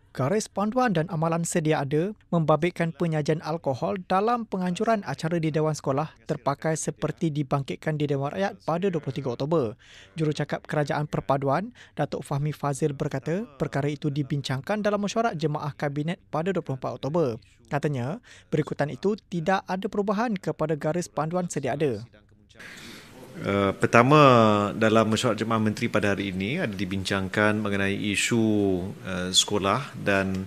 Garis panduan dan amalan sedia ada membabitkan penyajian alkohol dalam penganjuran acara di Dewan Sekolah terpakai seperti dibangkitkan di Dewan Rakyat pada 23 Oktober. Jurucakap Kerajaan Perpaduan, Datuk Fahmi Fazil berkata perkara itu dibincangkan dalam mesyuarat Jemaah Kabinet pada 24 Oktober. Katanya, berikutan itu tidak ada perubahan kepada garis panduan sedia ada. Pertama, dalam mesyuarat Jemaah Menteri pada hari ini ada dibincangkan mengenai isu sekolah dan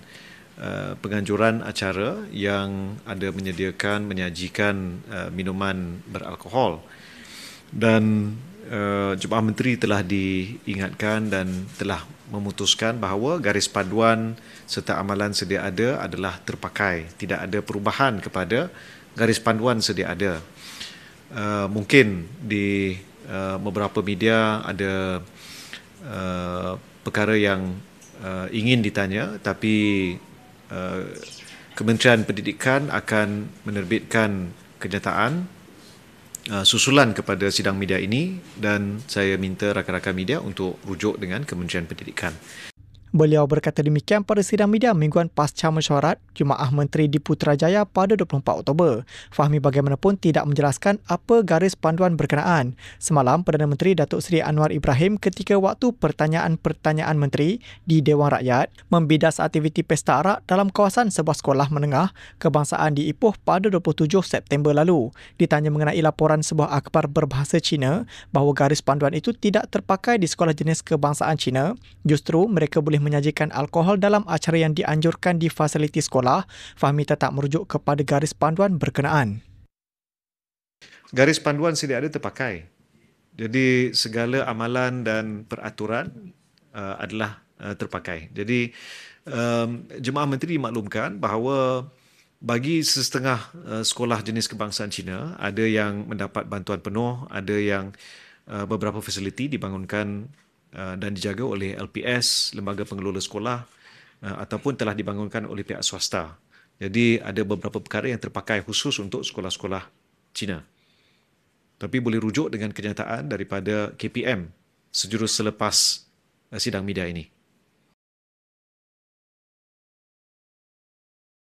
penganjuran acara yang ada menyajikan minuman beralkohol. Dan Jemaah Menteri telah diingatkan dan telah memutuskan bahawa garis panduan serta amalan sedia ada adalah terpakai. Tidak ada perubahan kepada garis panduan sedia ada. Mungkin di beberapa media ada perkara yang ingin ditanya, tapi Kementerian Pendidikan akan menerbitkan kenyataan susulan kepada sidang media ini dan saya minta rakan-rakan media untuk rujuk dengan Kementerian Pendidikan. Beliau berkata demikian pada sidang media mingguan pasca mesyuarat Jemaah Menteri di Putrajaya pada 24 Oktober. Fahmi bagaimanapun tidak menjelaskan apa garis panduan berkenaan. Semalam, Perdana Menteri Datuk Seri Anwar Ibrahim ketika waktu pertanyaan-pertanyaan menteri di Dewan Rakyat membidas aktiviti pesta arak dalam kawasan sebuah sekolah menengah kebangsaan di Ipoh pada 27 September lalu. Ditanya mengenai laporan sebuah akhbar berbahasa Cina bahawa garis panduan itu tidak terpakai di sekolah jenis kebangsaan Cina, justru mereka boleh menyajikan alkohol dalam acara yang dianjurkan di fasiliti sekolah, Fahmi tetap merujuk kepada garis panduan berkenaan. Garis panduan sedia ada terpakai. Jadi segala amalan dan peraturan adalah terpakai. Jadi Jemaah Menteri maklumkan bahawa bagi sesetengah sekolah jenis kebangsaan Cina, ada yang mendapat bantuan penuh, ada yang beberapa fasiliti dibangunkan dan dijaga oleh LPS, Lembaga Pengelola Sekolah, ataupun telah dibangunkan oleh pihak swasta. Jadi ada beberapa perkara yang terpakai khusus untuk sekolah-sekolah Cina. Tapi boleh rujuk dengan kenyataan daripada KPM sejurus selepas sidang media ini.